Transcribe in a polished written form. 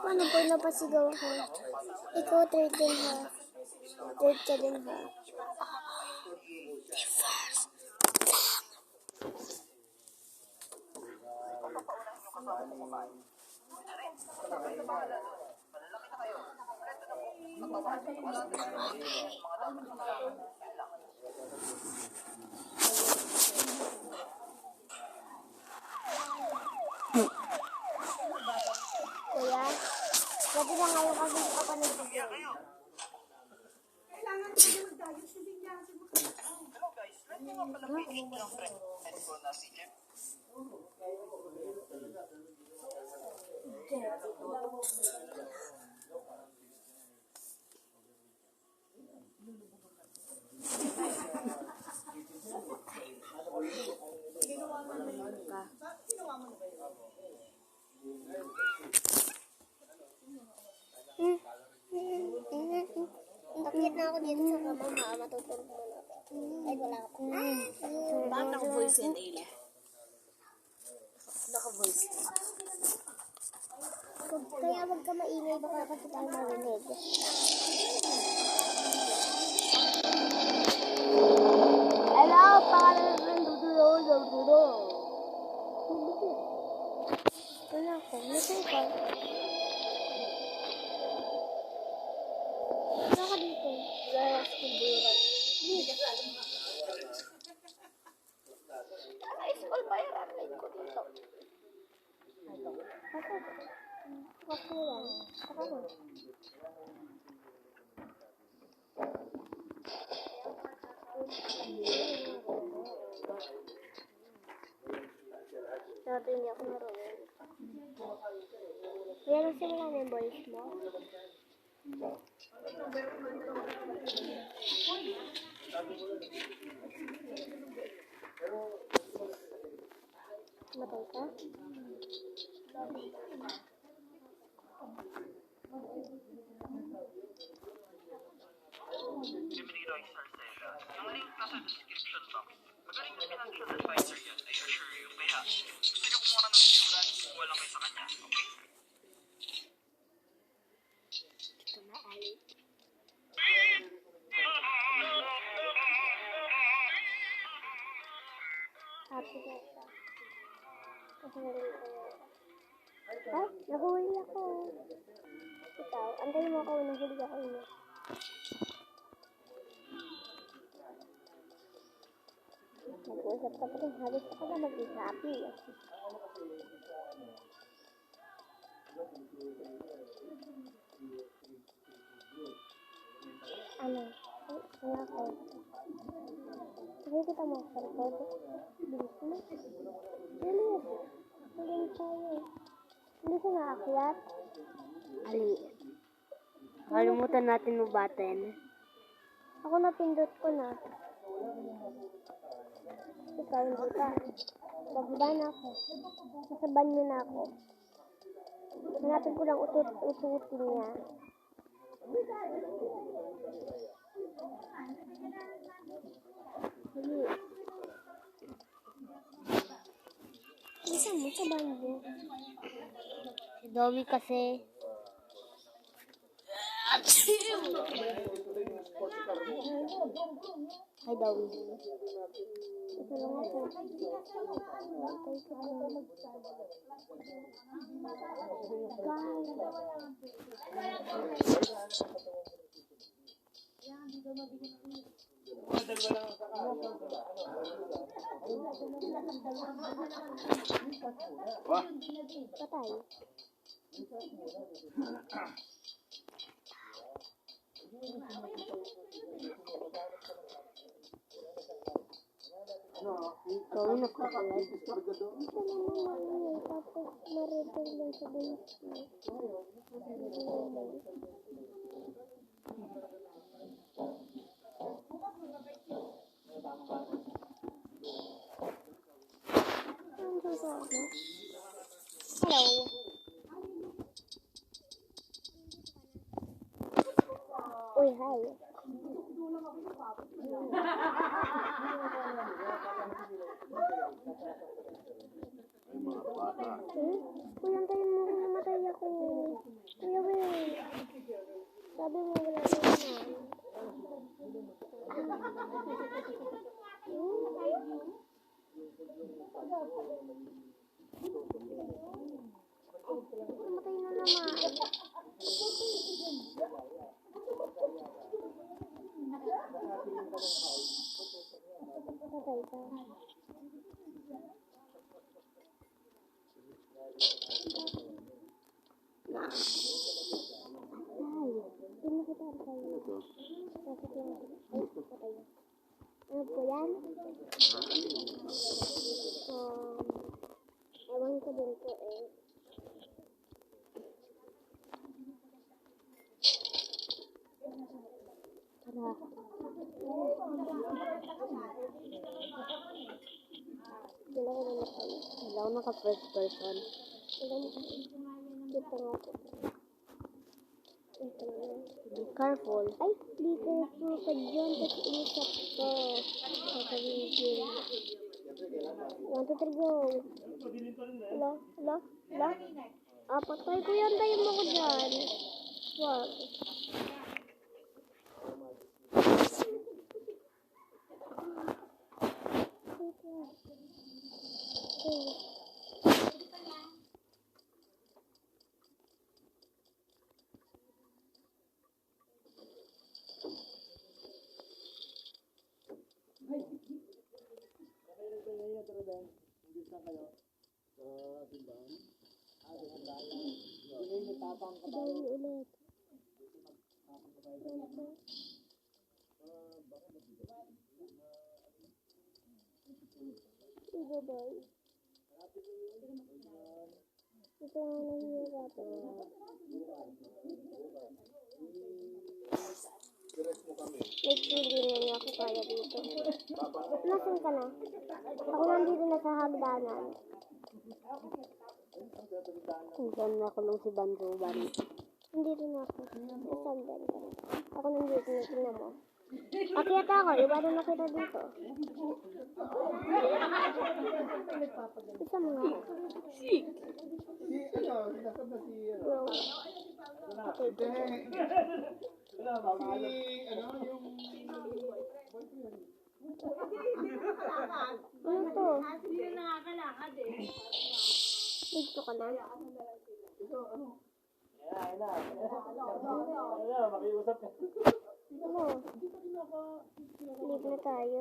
Paano po napasigaw ako? Ikaw, third din ha. Third ka din ha. Kuya, pwede na ngayon kasi hindi ka pa nagbigay. Kailangan ko na magdayo sa binyasin mo. Hello guys, friend mo nga pala may 8 lang friend ko na si Jeff. Bakit na ako dito sa mama, matutulog mo na ako. Ay, wala ka pa. Bakit naka-voice yan, Ayla? Naka-voice. Kaya wag ka maingay, baka kasi tayo marinig. Hello, pangalan ng dudulo. Wala ko, listen ko. Wala ka dito. Wala sa kumburan. School pa yung ranay ko dito. Ako. Ako yan. Ako mo. Dati hindi ako naroon. Kaya nagsimula na yung boys mo. Matay ka? Gemini Roy Sarceda. Yung link nasa description box. Magaling na financial advisor yan. I assure you. Kaya gusto nyo kumuha ng insurance, wala kayo sa kanya. Okay? Ito na ay. Happy na siya. Kasi narinig ko yun. Ha? Nahuhuli ako. Ikaw, antayin mo ako. Nahuli ako yun. Nag-uusap ka pa rin. Halos ka na mag-isapi. Ano? Wala ko. Nakikita mo sa record? Bilis mo. Bilis. Hanggang tayo. Hindi siya nakakyat. Ali. Kalimutan natin mabatin. Ako napindot ko na. Ikaw hindi ka. Bababa na ako. Nasa banyo na ako. Hanapin ko lang ututin niya. Hindi. Isa mo sa banyo. Si Domi kasi. Hi, Domi. Ito lang ako. Matay ka na. Patay. Ikaw na kapalat. Ito lang naman tapos ma-return lang sa base. Hello. hi. Kuya, antayin mo kung namatay ako. Kuya, wait. Sabi mo wala na naman. Namatay na naman. Patay ka. Ay, hindi kita tayo. Bakit lang? Ay, patay. Ano po yan? Ewan ko din po eh. Tara. Sila ko na tayo. Wala ako naka-first person. Dito nga po. Ito na. Be careful. Ay, be careful ka dyan. Tapos inisap ka. Kakabigil. 1, 2, 3, go. Hala, hala, hala. Patay ko yan. Tayo mo ko dyan. Wag. Dawi ulit. Bye-bye. Ito nga nahihirapan na. Like, hindi na niya ako kaya dito. Nasaan ka na? Ako nandito na sa hagdanan. Kung saan nakulong si Banjuban. Nandito na ako. Nasaan ka na? Ako nandito na, tingnan mo. Akyat ako, iwanan na kita dito. Isa mo nga. Bro. Ano to? Dito ka na? Ano? Leave na tayo.